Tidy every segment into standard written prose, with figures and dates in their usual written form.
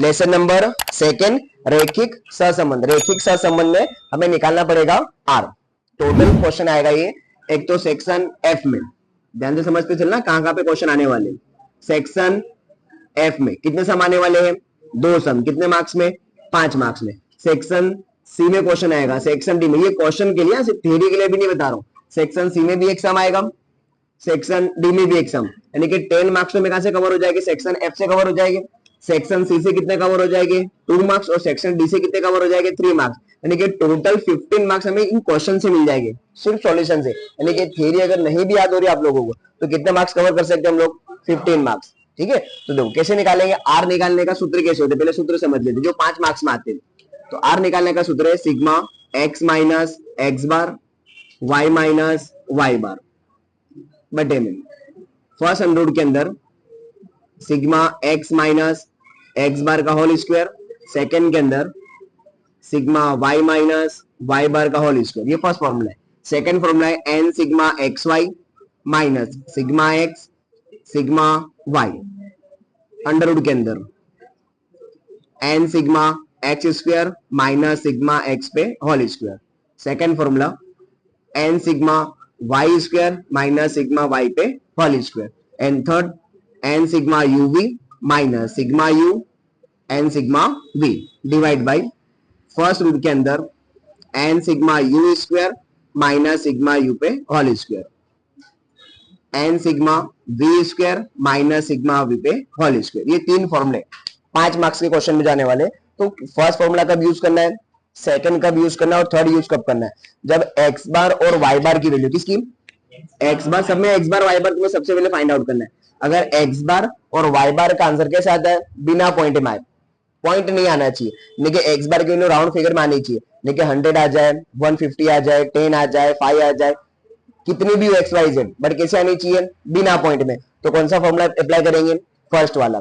Lesson number second, रैखिक सहसंबंध। रैखिक सहसंबंध में हमें निकालना पड़ेगा आर। टोटल क्वेश्चन आएगा ये, एक तो सेक्शन एफ में, ध्यान से समझते चलना कहां कहां पे क्वेश्चन आने वाले। सेक्शन एफ में कितने सम आने वाले हैं? 2 सम। कितने मार्क्स में? 5 मार्क्स में। सेक्शन सी में क्वेश्चन आएगा, सेक्शन डी में, ये क्वेश्चन के लिए, सिर्फ थ्योरी के लिए भी नहीं बता रहा हूं, सेक्शन सी में भी एक सम आएगा, सेक्शन डी में भी एक सम, यानी कि 10 मार्क्स में कहां से कवर हो जाएगी? सेक्शन एफ से कवर हो जाएंगे। सेक्शन सी से कितने कवर हो जाएंगे? 2 मार्क्स। और सेक्शन डी से कितने कवर हो जाएंगे? 3 मार्क्स। यानी कि टोटल 15 मार्क्स हमें इन क्वेश्चन से मिल जाएंगे, सिर्फ सॉल्यूशन से। यानी कि थ्योरी अगर नहीं भी याद हो रही आप लोगों को तो कितने मार्क्स कवर कर सकते हैं हम लोग? 15 मार्क्स। ठीक है, तो देखो कैसे निकालेंगे। आर निकालने का सूत्र कैसे होते, पहले सूत्र समझ लेते, जो 5 मार्क्स में आते हैं। तो आर निकालने का सूत्र है sigma x minus x bar y minus y bar बटे में फर्स्ट अंडर के अंदर sigma x minus x bar का होल स्क्वायर, सेकेंड के अंदर sigma y minus y bar का होल स्क्वायर। ये फर्स्ट फॉर्मूला है। सेकेंड फॉर्मूला है n sigma x y minus sigma x sigma y under root के अंदर N sigma x square minus sigma x पे whole square. Second formula N sigma Y square minus sigma Y पे whole square. And third N sigma U V minus sigma U N sigma V divide by first root के अंदर N sigma U square minus sigma U पे whole square, N sigma V square minus sigma V पे whole square. ये 3 फॉर्मूले 5 marks के question में जाने वाले। तो फर्स्ट फॉर्मूला कब यूज करना है, सेकंड कब यूज करना है और थर्ड यूज कब करना है? जब एक्स बार और वाई बार की वैल्यू, किसकी? एक्स बार, सब में एक्स बार वाई बार तुम्हें सबसे पहले फाइंड आउट करना है। अगर एक्स बार और वाई बार का आंसर कैसे आता है? बिना पॉइंट में आए, पॉइंट नहीं आना चाहिए, लेकिन एक्स बार की वैल्यू राउंड फिगर में आनी चाहिए, लेकिन 100 आ जाए, 150 आ जाए, 10 आ जाए, 5 आ जाए, कितनी भी एक्स वाई जेड, बट कैसे आनी चाहिए? बिना पॉइंट में। तो कौन सा फॉर्मूला अप्लाई करेंगे? फर्स्ट वाला।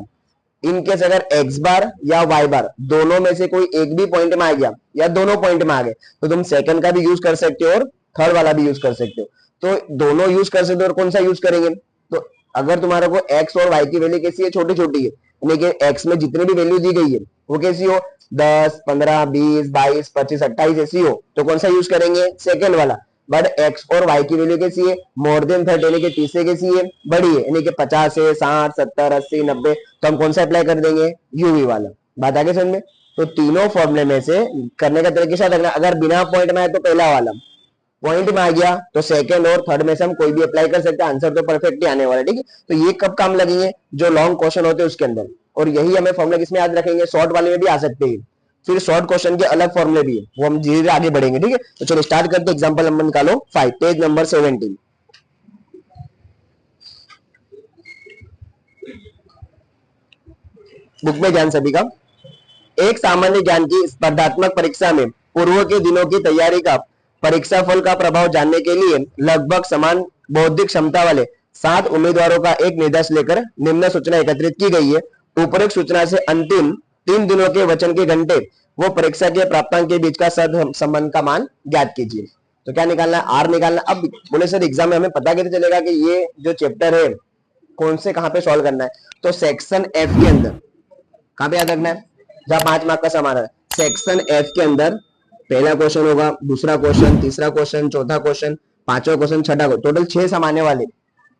इनकेस अगर एक्स बार या वाई बार दोनों में से कोई एक भी पॉइंट में आ गया या दोनों पॉइंट में आ गए तो तुम सेकंड का भी यूज कर सकते हो और थर्ड वाला भी यूज कर सकते हो। तो दोनों यूज कर सकते हो और कौन सा यूज करेंगे? तो अगर तुम्हारे को एक्स और वाई की वैल्यू कैसी है? छोटी छोटी है, लेकिन एक्स में जितनी भी वैल्यू दी गई है वो कैसी हो? 10, 15, 20, 22, 25, 28 ऐसी हो तो कौन सा यूज करेंगे? सेकंड वाला। बट एक्स और वाई की वैल्यू कैसी है? मोर देन 30, यानी कि 30 से कैसी है? बड़ी है, यानी कि 50 है, 60, 70, 80, 90, तो हम कौन सा अप्लाई कर देंगे? यूवी वाला। बात आगे समझ में? तो तीनों फॉर्मूले में से करने का तरीके से रखना। अगर बिना पॉइंट में आए तो पहला वाला, पॉइंट में आ गया तो सेकंड और थर्ड में से हम कोई भी अप्लाई कर सकते हैं, आंसर तो परफेक्ट ही आने वाला है। ठीक है, तो ये कब काम लगेंगे? जो लॉन्ग क्वेश्चन होते हैं उसके अंदर। और यही हमें फॉर्मूला किसमें याद रखेंगे? शॉर्ट वाले में भी आ सकते हैं। फिर शॉर्ट क्वेश्चन के अलग फॉर्मूले भी है, वो हम धीरे धीरे आगे बढ़ेंगे। ठीक है, तो चलो स्टार्ट करते हैं। एग्जांपल नंबर निकालो 5, पेज नंबर 17। बुक में ध्यान सभी का। एक सामान्य ज्ञान की स्पर्धात्मक परीक्षा में पूर्व के दिनों की तैयारी का परीक्षा फल का प्रभाव जानने के लिए लगभग समान बौद्धिक क्षमता वाले 7 उम्मीदवारों का एक निर्देश लेकर निम्न सूचना एकत्रित की गई है। उपरोक्त सूचना से अंतिम 3 दिनों के वचन के घंटे वो परीक्षा के प्राप्तांक के बीच का संबंध का मान ज्ञात कीजिए। तो क्या निकालना है? आर निकालना। अब बोले सर एग्जाम में हमें पता कैसे चलेगा कि ये जो चैप्टर है कौन से कहां पे सॉल्व करना है? तो सेक्शन एफ के अंदर कहां पे याद रखना है? जहां 5 मार्क का समान है, सेक्शन एफ के अंदर पहला क्वेश्चन होगा, दूसरा क्वेश्चन, तीसरा क्वेश्चन, चौथा क्वेश्चन, पांचवा क्वेश्चन, छठा क्वेश्चन, टोटल 6 सम आने वाले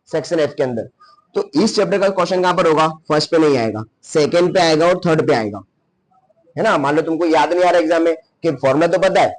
सेक्शन एफ के अंदर। तो इस चैप्टर का क्वेश्चन कहां पर होगा? फर्स्ट पे नहीं आएगा, सेकंड पे आएगा और थर्ड पे आएगा, है ना। मान लो तुमको याद नहीं आ रहा एग्जाम में कि फॉर्मूला तो पता है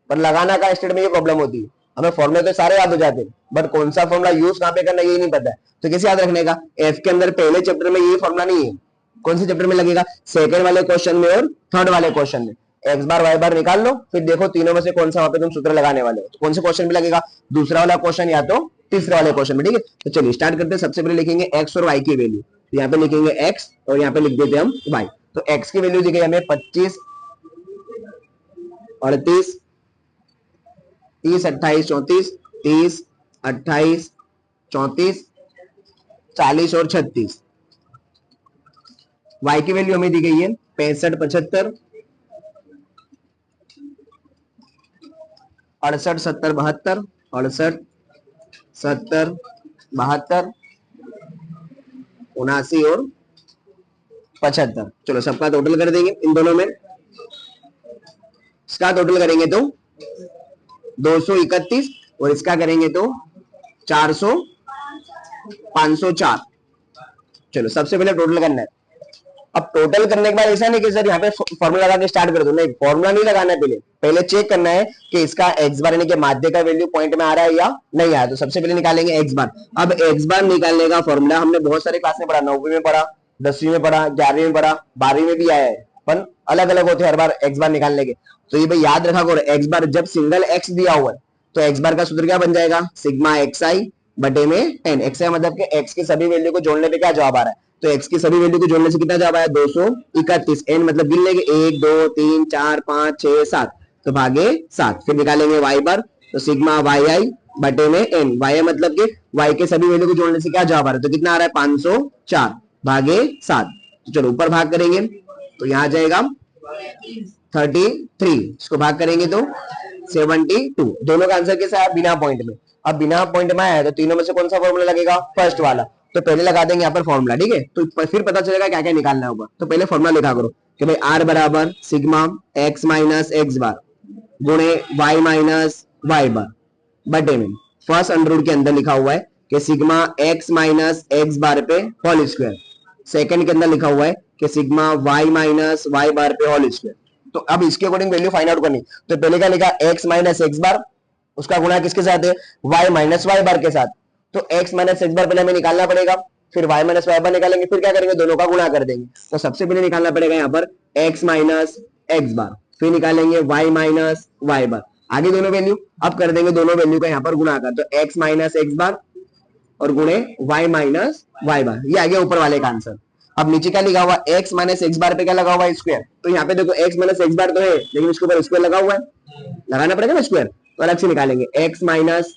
पर लगाना का स्टेट में ये प्रॉब्लम होती है। हमें फॉर्मूले तो सारे याद हो जाते हैं बट कौन सा फॉर्मूला यूज कहां पे करना ये नहीं पता है। तो कैसे याद रखने का? एफ के अंदर पहले चैप्टर में ये फॉर्मूला नहीं है, कौन से चैप्टर में लगेगा? सेकंड वाले क्वेश्चन में और थर्ड वाले क्वेश्चन में। एक्स बार वाई बार निकाल लो, फिर देखो तीनों में से कौन सा वहां पे तुम सूत्र लगाने वाले हो, तो कौन से क्वेश्चन में लगेगा? दूसरा वाला क्वेश्चन या तो तीसरा वाले क्वेश्चन में। ठीक है, तो चलिए स्टार्ट करते हैं। सबसे पहले लिखेंगे एक्स और वाई की वैल्यू, तो यहाँ पे लिखेंगे एक्स और यहाँ पे लिख देते हैं हम वाई। तो एक्स की वैल्यू दी गई हमें 25, 38, 30, 28, 34, 30, 28, 34, 40 और 36। वाई की वैल्यू हमें दी गई है 65, 75, 68, 70, 72, 68, 70, 72, 79 और 75। चलो सबका टोटल कर देंगे इन दोनों में, इसका टोटल करेंगे तो 231 और इसका करेंगे तो 400 504। चलो सबसे पहले टोटल करना है। अब टोटल करने के बाद ऐसा नहीं कि सर यहाँ पे फॉर्मूला लगा के स्टार्ट कर दो, नहीं फॉर्मूला नहीं लगाना है, पहले चेक करना है कि इसका एक्स बार यानी कि माध्य का वैल्यू पॉइंट में आ रहा है या नहीं आया। तो सबसे पहले निकालेंगे एक्स बार। अब एक्स बार निकालने का फॉर्मूला हमने बहुत सारे क्लास में पढ़ा, 9वीं में पढ़ा, 10वीं में पढ़ा, 11वीं में पढ़ा, 12वीं में भी आया है, पर अलग अलग होते हैं हर बार एक्स बार निकालने के। तो ये भाई याद रखा करो, एक्स बार जब सिंगल एक्स दिया हुआ है तो एक्स बार का सूत्र क्या बन जाएगा, सिग्मा एक्स आई बटे में एन। एक्स आई मतलब कि एक्स की सभी वैल्यू को जोड़ने पे क्या जवाब आ रहा है, तो एक्स की सभी वैल्यू को जोड़ने से कितना जवाब आया 231। एन मतलब गिन लेंगे 1 2 3 4 5 6 7, तो भागे 7। फिर निकालेंगे वाई बार, तो सिग्मा वाई आई बटे में एन। वाई मतलब कि वाई के सभी वैल्यू को जोड़ने से क्या जवाब आ रहा है, तो कितना आ रहा है 504 भागे 7। तो चलो ऊपर भाग करेंगे तो यहाँ जाएगा 33, इसको भाग करेंगे तो 72। दोनों का आंसर कैसा है, बिना पॉइंट में। अब बिना पॉइंट में आया तो तीनों में से कौन सा फॉर्मूला लगेगा, फर्स्ट वाला। तो पहले लगा देंगे यहाँ पर फॉर्मूला, ठीक है, तो फिर पता चलेगा क्या क्या निकालना होगा। तो पहले फॉर्मूला लिखा करो कि भाई आर बराबर सिग्मा एक्स माइनस एक्स बार गुणे वाई माइनस वाई बार बटे में फर्स्ट अंडर रूट के अंदर लिखा हुआ है कि सिग्मा एक्स माइनस एक्स बार पे होल स्क्वायर, सेकंड के अंदर लिखा हुआ है कि सिग्मा वाई माइनस वाई बार पे होल स्क्वायर। तो अब इसके अकॉर्डिंग वैल्यू फाइंड आउट करनी। तो पहले क्या लिखा, एक्स माइनस एक्स बार, उसका गुणा किसके साथ है, वाई माइनस वाई बार के साथ। तो एक्स माइनस एक्स बार पहले हमें निकालना पड़ेगा, फिर वाई माइनस वाई बार निकालेंगे, फिर क्या करेंगे, दोनों का गुणा कर देंगे। तो सबसे पहले निकालना पड़ेगा यहाँ पर एक्स माइनस एक्स बार, फिर निकालेंगे वाई माइनस वाई बार, आगे दोनों वैल्यू। अब कर देंगे दोनों वैल्यू का यहाँ पर गुणा कर, तो एक्स माइनस एक्स बार और गुणे वाई माइनस वाई बार, ये आ गया ऊपर वाले का आंसर। अब नीचे क्या लिखा हुआ, एक्स माइनस एक्स बार पे क्या लगा हुआ है, स्क्वायर। तो यहाँ पे देखो एक्स माइनस एक्स बार तो है, लेकिन इसके ऊपर स्क्वायर लगा हुआ है, लगाना पड़ेगा ना स्क्वायर, तो अलग से निकालेंगे एक्स माइनस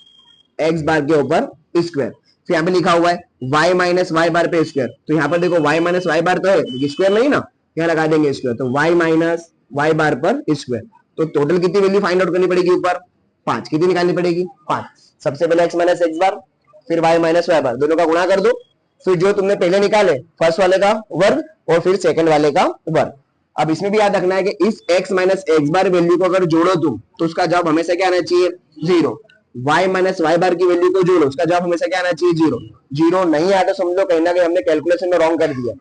एक्स बार के ऊपर स्क्वायर। फिर यहाँ पे लिखा हुआ है वाई माइनस वाई बार पे स्क्वायर। तो यहाँ पर देखो वाई माइनस वाई बार तो है, स्क्वायर नहीं ना, यहाँ लगा देंगे स्क्वायर, तो वाई माइनस वाई बार पर स्क्वायर। तो टोटल कितनी वैल्यू फाइंड आउट करनी पड़ेगी, ऊपर 5, कितनी निकालनी पड़ेगी 5। सबसे पहले एक्स माइनस एक्स बार, फिर वाई माइनस वाई बार, दोनों का गुणा कर दो, फिर जो तुमने पहले निकाले फर्स्ट वाले का वर्ग और फिर सेकंड वाले का वर्ग। अब इसमें भी याद रखना है कि इस x माइनस एक्स बार वैल्यू को अगर जोड़ो तुम तो उसका जवाब हमेशा क्या आना चाहिए, 0। y माइनस वाई बार की वैल्यू को जोड़ो, उसका जवाब हमेशा क्या आना चाहिए, 0। 0 नहीं आया तो समझ लो कहीं ना कहीं हमने कैलकुलेशन में रॉन्ग कर दिया,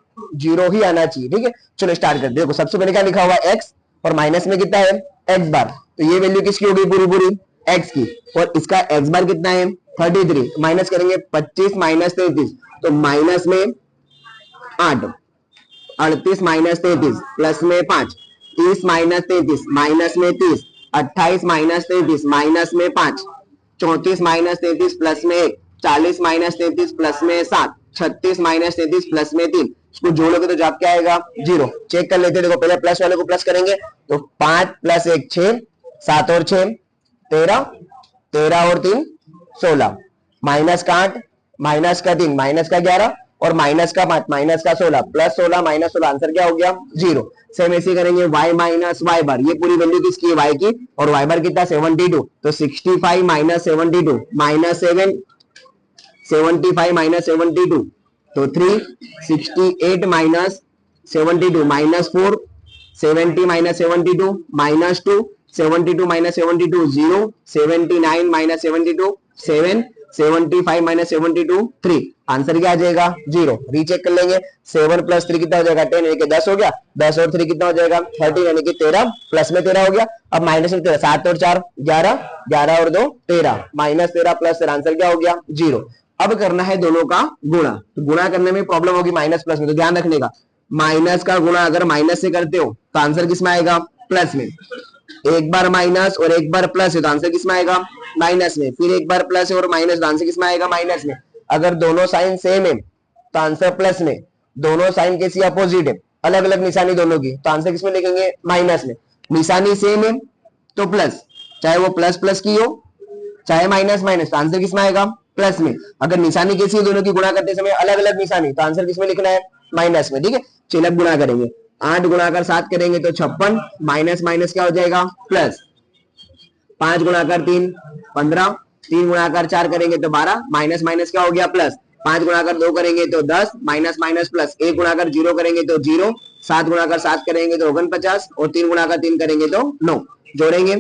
0 ही आना चाहिए, ठीक है। चलो स्टार्ट कर देखो, सबसे पहले क्या लिखा हुआ है x और माइनस में कितना है x बार, तो ये वैल्यू किसकी होगी, पूरी पूरी x की, और इसका x बार कितना है 33, माइनस करेंगे 25 माइनस 33, तो माइनस में 8, 38 माइनस 33 प्लस में 5, 30 माइनस 33 माइनस में 30, 28 माइनस 33 माइनस में 5, 34 माइनस 33 प्लस में 1, 40 माइनस 33 प्लस में 7, 36 माइनस 33 प्लस में 3। इसको जोड़ोगे तो जवाब क्या आएगा, 0। चेक कर लेते हैं, देखो पहले प्लस वाले को प्लस करेंगे तो 5 प्लस 1 6, 7 और 6 13, 13 और 3 16, माइनस का 8, माइनस का 3, माइनस का 11 और माइनस का 5, माइनस का 16, प्लस 16 माइनस 16, आंसर क्या हो गया 0। सेम ऐसे करेंगे y माइनस वाई बार, ये पूरी वैल्यू किसकी है, y की, और y बार कितना 72, तो 65 माइनस 72 माइनस 7, 75 माइनस 72 तो 3, 68 minus 72 minus 4, 70 minus 72 minus 2, 72 minus 72 0, 79 minus 72 7, 75 minus 72 3, answer क्या आ जाएगा 0। रीचेक कर लेंगे, 7 प्लस 3 कितना हो जाएगा 10, यानी कि 10 हो गया, 10 और 3 कितना हो जाएगा 13, यानी कि 13, प्लस में 13 हो गया। अब माइनस में 13, 7 और 4 11, 11 और 2 13, माइनस 13 प्लस 13, आंसर क्या हो गया 0। अब करना है दोनों का गुणा, तो गुणा करने में प्रॉब्लम होगी माइनस प्लस में, तो ध्यान रखने का, माइनस का गुणा अगर माइनस से करते हो तो आंसर किसमें आएगा, प्लस में। एक बार माइनस और एक बार प्लस है तो आंसर किसमें आएगा, माइनस में। फिर एक बार प्लस है और माइनस, तो आंसर किसमें आएगा, माइनस में। अगर दोनों साइन सेम है तो आंसर प्लस में, दोनों साइन कैसी अपोजिट है, अलग अलग निशानी दोनों की, तो आंसर किसमें लिखेंगे, माइनस में। निशानी सेम है तो प्लस, चाहे वो प्लस प्लस की हो चाहे माइनस माइनस, तो आंसर किसमें आएगा, प्लस में। अगर निशानी कैसी है दोनों की गुणा करते समय अलग अलग निशानी, तो आंसर किसमें लिखना है, माइनस में, ठीक है। चलिए अब गुणा करेंगे, 8 गुणाकर 7 करेंगे तो 56, माइनस माइनस क्या हो जाएगा प्लस, 5 गुणाकर 3 15, 3 गुणाकर 4 करेंगे तो 12, माइनस माइनस क्या हो गया प्लस, 5 गुणाकर 2 करेंगे तो 10, माइनस माइनस प्लस, 1 गुणाकर 0 करेंगे तो 0, 7 गुणाकर 7 करेंगे तो 49 और 3 गुणाकर 3 करेंगे तो 9, जोड़ेंगे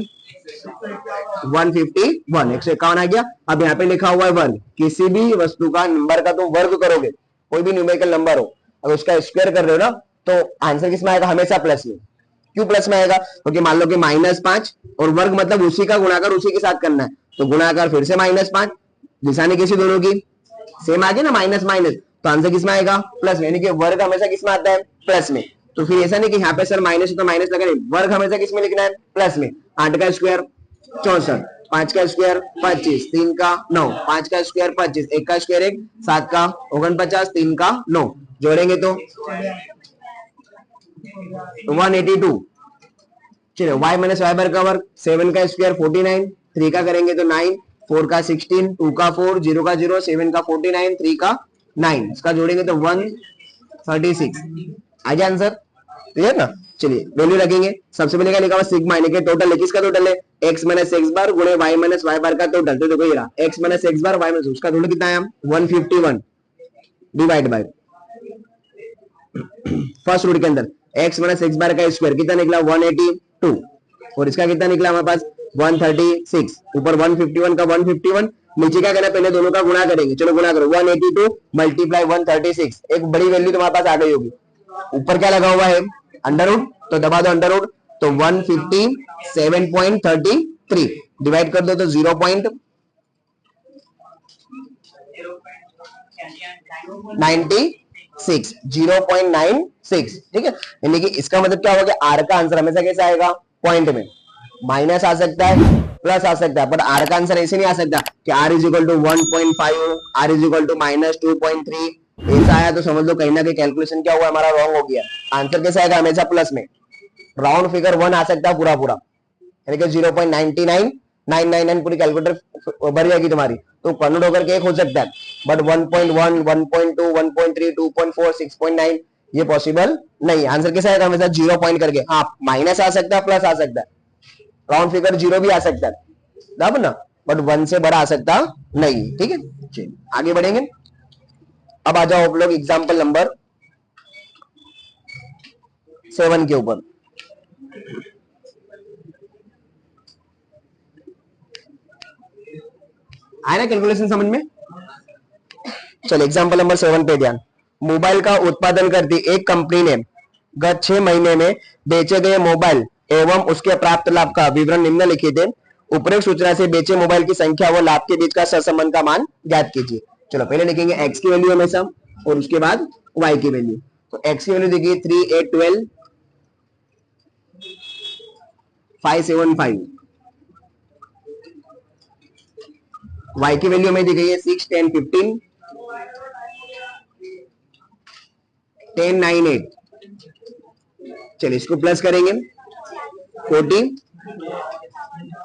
151, 151 आ गया। अब यहाँ पे लिखा हुआ है वर्ग, किसी भी वस्तु का नंबर का तुम वर्ग करोगे, कोई भी न्यूमेरिकल नंबर हो, अगर उसका स्क्वायर कर रहे हो ना तो आंसर किसमें आएगा, हमेशा प्लस में। क्यों प्लस में आएगा, क्योंकि मान लो कि -5 और वर्ग मतलब उसी का गुणाकार उसी के साथ करना है, तो गुणाकार फिर से -5, निशानी किसी दोनों की सेम आ गई ना, माइनस माइनस, तो आंसर किसमें आएगा, प्लस में, यानी कि वर्ग हमेशा किसमें आता है, प्लस में। तो फिर ऐसा नहीं कि यहाँ पे सर माइनस है तो माइनस लगा नहीं, वर्ग हमेशा किसमें लिखना है, प्लस में। 8 का स्क्वायर 64, 5 का स्क्वायर 25, 3 का 9, 5 का स्क्वायर 25, 1 का स्क्वायर 1, 7 का 49, 3 का 9, जोड़ेंगे तो 182। चलो y माइनस वाई बार का वर्ग, 7 का स्क्वायर 49, 3 का करेंगे तो 9, 4 का 16, 2 का 4, 0 का 0, 7 का 49, 3 का 9, इसका जोड़ेंगे तो 136 आ गया आंसर, क्लियर ना। चलिए वैल्यू रखेंगे, सबसे पहले क्या लिखा हुआ सिग्मा, यानी कि टोटल है, किसका टोटल है, x माइनस एक्स बार गुणे y माइनस वाई बार का टोटल, तो देखो ये रहा x माइनस एक्स बार y माइनस, उसका टोटल कितना आया 151 डिवाइड बाय फर्स्ट रूट के अंदर x माइनस एक्स बार का स्क्वायर कितना निकला 182, और इसका कितना निकला हमारे पास 136, ऊपर 151 का 151, नीचे क्या करना है, पहले दोनों का गुणा करेंगे, चलो गुणा करो 182 मल्टीप्लाई 136, एक बड़ी वैल्यू तुम्हारे पास आ गई होगी, ऊपर क्या लगा हुआ है अंडर रूट, तो दबा दो अंडर रूट, तो 157.33 डिवाइड कर दो तो 0.96, ठीक है। यानी कि इसका मतलब क्या होगा कि आर का आंसर हमेशा कैसे आएगा, पॉइंट में, माइनस आ सकता है प्लस आ सकता है, पर आर का आंसर ऐसे नहीं आ सकता कि r is equal to 1.5, r is equal to -2.3, ऐसा आया तो समझ लो कहीं ना कहीं कैलकुलेशन क्या हुआ हमारा, रॉन्ग हो गया। आंसर कैसे आएगा, हमेशा प्लस में, राउंड फिगर 1 आ सकता है पूरा पूरा, यानी कि 0.99999 पूरी कैलकुलेटर भर जाएगी तुम्हारी, तो कन्वर्ट होकर के एक हो सकता है, बट 1.1, 1.2, 1.3, 2.4, 6.9 ये पॉसिबल नहीं। आंसर कैसे आएगा, हमेशा 0 पॉइंट करके, हाँ माइनस आ सकता है प्लस आ सकता है, राउंड फिगर 0 भी आ सकता है तब ना, बट 1 से बड़ा आ सकता नहीं, ठीक है। चलिए आगे बढ़ेंगे, अब आ जाओ आप लोग एग्जाम्पल नंबर 7 के ऊपर। आया ना कैलकुलेशन समझ में। चलो एग्जाम्पल नंबर 7 पे ध्यान, मोबाइल का उत्पादन करती एक कंपनी ने गत 6 महीने में बेचे गए मोबाइल एवं उसके प्राप्त लाभ का विवरण निम्नलिखित है, उपरोक्त सूचना से बेचे मोबाइल की संख्या व लाभ के बीच का सहसंबंध का मान ज्ञात कीजिए। चलो पहले लिखेंगे x की वैल्यू हमेशा और उसके बाद y की वैल्यू, तो x की वैल्यू देखिए 3, 8, 12, 575, y की वैल्यू हमें दी गई है 6, 10, 15, 10, 9, 8, चलिए इसको प्लस करेंगे 40,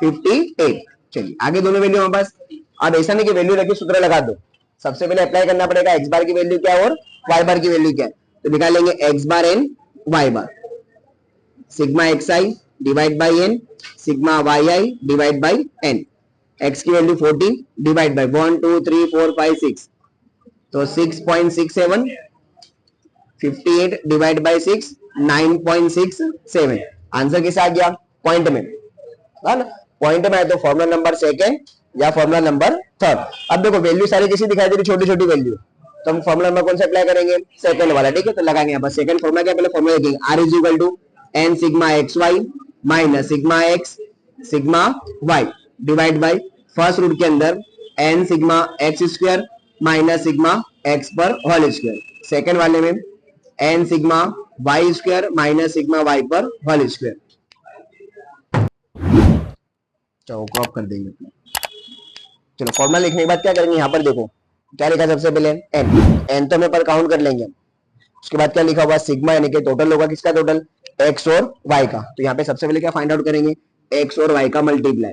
58, चलिए आगे दोनों वैल्यू हमारे पास। अब ऐसा नहीं कि वैल्यू रखी सूत्र लगा दो, सबसे पहले अप्लाई करना पड़ेगा x बार की वैल्यू क्या और y बार की वैल्यू क्या है, तो निकालेंगे x bar n y bar, sigma xi divide by n, sigma yi divide by n, x की वैल्यू 40 डिवाइड बाई 1, 2, 3, 4, 5, 6, तो 6.67, 58 डिवाइड बाई 6, 9.67, आंसर कैसा आ गया, पॉइंट में, पॉइंट में है तो फॉर्मूला नंबर सेकंड या फॉर्मूला नंबर थर्ड। अब देखो वैल्यू सारी किसी दिखाई दे रही, छोटी छोटी वैल्यू, तो हम फॉर्मूला नंबर कौन सा अप्लाई करेंगे, सेकंड वाला, ठीक है। तो लगाएंगे यहाँ पर सेकंड फॉर्मूला क्या, पहले फॉर्मूला लिखेंगे r is equal to n sigma xy minus sigma x sigma y divide by first root के अंदर n sigma x square minus sigma x पर होल स्क्वायर, सेकंड वाले में n sigma y square minus sigma y पर whole square, चलो crop कर देंगे। चलो फॉर्मूला लिखने के बाद क्या करेंगे, यहाँ पर देखो क्या लिखा सबसे पहले n तो हमें पर काउंट कर लेंगे, उसके बाद क्या लिखा हुआ सिग्मा, यानी कि टोटल होगा किसका, टोटल x और y का, तो यहाँ पे सबसे पहले क्या फाइंड आउट करेंगे, x और y का मल्टीप्लाई,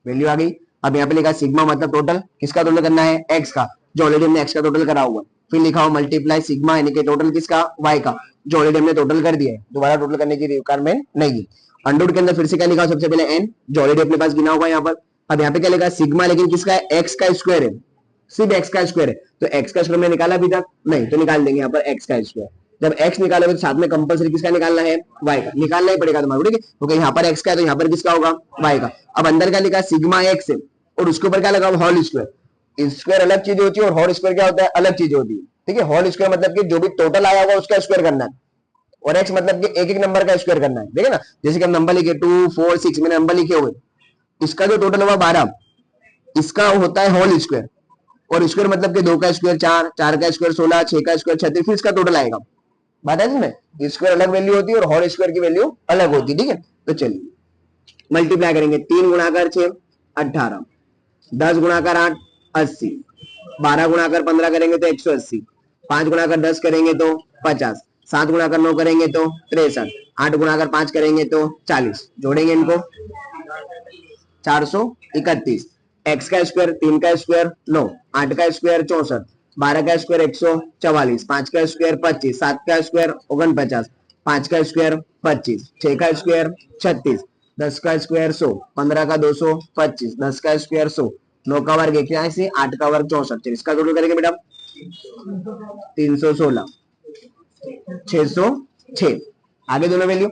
वैल्यू आ गई। अब यहाँ पे लिखा सिग्मा मतलब टोटल किसका टोटल करना है, x का, जो ऑलरेडी हमने x का टोटल करा हुआ, फिर लिखा हुआ मल्टीप्लाई सिग्मा यानी कि टोटल किसका, y का, जो ऑलरेडी हमने टोटल कर दिया है, दोबारा टोटल करने की रिक्वायरमेंट नहीं है। अंडर के अंदर फिर से क्या लिखा सबसे पहले n, जो ऑलरेडी अपने पास गिना हुआ है यहाँ पर। अब यहाँ पे क्या लिखा सिग्मा, लेकिन किसका है, x का स्क्वायर है, सिर्फ एक्स का स्क्वायर है, तो एक्स का स्क्वायर में निकाला अभी तक नहीं, तो निकाल देंगे यहाँ पर एक्स का स्क्वायर। जब एक्स निकालोगे तो साथ में कंपलसरी किसका निकालना है, वाई का निकालना ही पड़ेगा तुम्हारे, ठीक है, क्योंकि यहाँ पर एक्स का है तो यहाँ पर किसका होगा, वाई का। अब अंदर का लिखा सिग्मा एक्स है और उसके ऊपर क्या लगा, होल स्क्वायर। स्क्वायर अलग चीज होती है और होल स्क्वायर क्या होता है, अलग चीज होती है, ठीक है। होल स्क्वायर मतलब कि जो भी टोटल आया होगा उसका स्क्वायर करना है, और एक्स मतलब कि एक एक नंबर का स्क्वायर करना है, ठीक है ना। जैसे कि हम नंबर लिखे 2 4 6 मैंने नंबर लिखे हुए, इसका जो टोटल हुआ 12, इसका होता है होल स्क्वायर, और स्क्वायर मतलब कि 2 का स्क्वायर 4, 4 का स्क्वायर 16, 6 का स्क्वायर 36, फिर इसका टोटल आएगा। बात है इसमें, स्क्वायर अलग वैल्यू होती है और होल स्क्वायर की वैल्यू अलग होती है, ठीक है। तो चलिए मल्टीप्लाई करेंगे, 3 गुणाकर 6 18, 10 गुणाकर 8 80, 12 गुणाकर 15 करेंगे तो 180, 5 गुणाकर 10 करेंगे तो 50, 7 गुणाकर 9 करेंगे तो 63, 8 गुणाकर 5 करेंगे तो 40, जोड़ेंगे इनको 431। एक्स का स्क्वायर 3 का स्क्वायर 9, 8 का स्क्वायर 64, 12 का स्क्वायर 144, 5 का स्क्वायर 25, 7 का स्क्वायर 49, 5 का स्क्वायर 25, 6 का स्क्वायर 36, 10 का स्क्वायर 100, 15 का 225, 10 का स्क्वायर 100, 9 का वर्ग 81, 8 का वर्ग 64। इसका टोटल करेंगे बेटा 316, 606। आगे दोनों वैल्यू,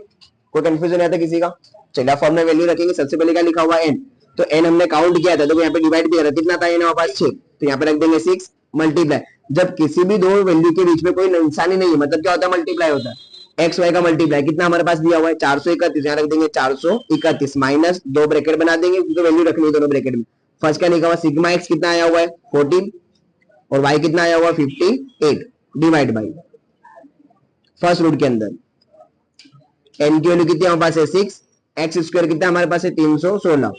कोई कंफ्यूजन आता किसी का? चलिए फॉर्म में वैल्यू रखेंगे। सबसे पहले क्या लिखा हुआ है, एन, तो एन हमने काउंट किया था, तो यहाँ पे डिवाइड किया था, कितना था एन हमारे पास 6, तो यहाँ पे रख देंगे 6 मल्टीप्लाई। जब किसी भी दो वैल्यू के बीच में कोई निशानी नहीं है, मतलब क्या होता है, मल्टीप्लाई होता है। एक्स वाई का मल्टीप्लाई कितना हमारे पास दिया हुआ है 431, यहाँ रख देंगे 431 माइनस 2 ब्रैकेट बना देंगे क्योंकि वैल्यू रखनी है दोनों ब्रैकेट में। फर्स्ट क्या लिखा हुआ, सिग्मा एक्स कितना आया हुआ है 14 और वाई कितना आया हुआ है 58, डिवाइड बाई फर्स्ट रूट के अंदर एन की वैल्यू कितनी हमारे पास है 6, एक्स स्क्वायर कितना हमारे पास है 316,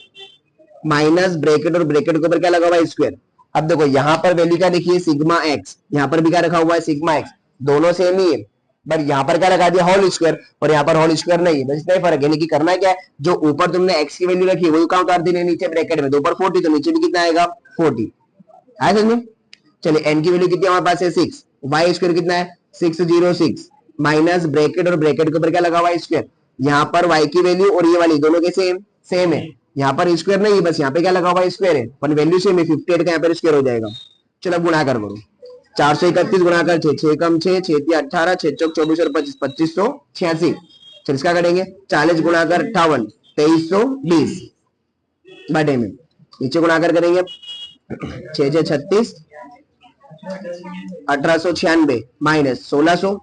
माइनस ब्रैकेट और ब्रैकेट के ऊपर क्या लगा हुआ है स्क्वायर। अब देखो यहाँ पर वैल्यू क्या देखिए सिग्मा एक्स, यहाँ पर भी क्या रखा हुआ है सिग्मा एक्स, दोनों सेम ही है, बट यहाँ पर क्या लगा दिया होल स्क्वायर और यहाँ पर होल स्क्वायर नहीं है, बस इतना ही फर्क है। यानी कि करना क्या है, जो ऊपर तुमने एक्स की वैल्यू रखी है वही कहाँ उतार देनी है नीचे ब्रैकेट में, तो ऊपर 40 तो नीचे भी कितना आएगा 40, आया समझ में। चलिए एन की वैल्यू कितनी हमारे पास है 6, वाई स्क्वायर कितना है 606, माइनस ब्रैकेट और ब्रैकेट के ऊपर क्या लगा हुआ है स्क्वायर। यहाँ पर y की वैल्यू और ये वाली दोनों के सेम है, यहाँ पर स्क्वायर नहीं है, बस यहाँ पे क्या लगा हुआ है स्क्वायर है, पर वैल्यू सेम है 58 का यहाँ पर स्क्वायर हो जाएगा। चलो गुणा कर करो, 431 गुणा कर 6, 6 कम 6, 6 18, 6 चौक 24 और 25, 2586। चलो इसका करेंगे 40 गुणा कर 58, 2320 बटे में नीचे गुणा कर करेंगे 6 6 36, 1896 माइनस 1600।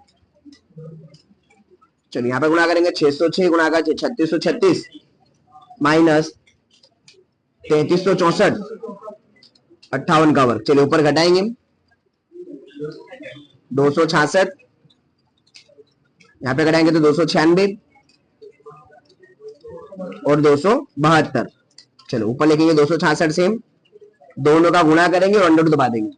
चलिए यहाँ पे गुणा करेंगे 606 गुणा कर 3636 माइनस 3364, 58 का वर्ग। चलिए ऊपर घटाएंगे 266, यहाँ पे घटाएंगे तो 296 और 272। चलो ऊपर लिखेंगे 266 सेम, दोनों का गुणा करेंगे और अंडर रूट दबा देंगे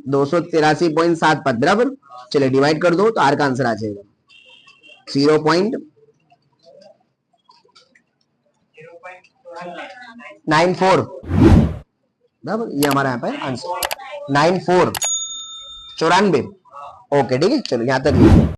283.75 बराबर। चलिए डिवाइड कर दो तो आर का आंसर आ जाएगा 0.94 बराबर। ये हमारा यहाँ पर आंसर 94 94। ओके ठीक है, चलो यहाँ तक।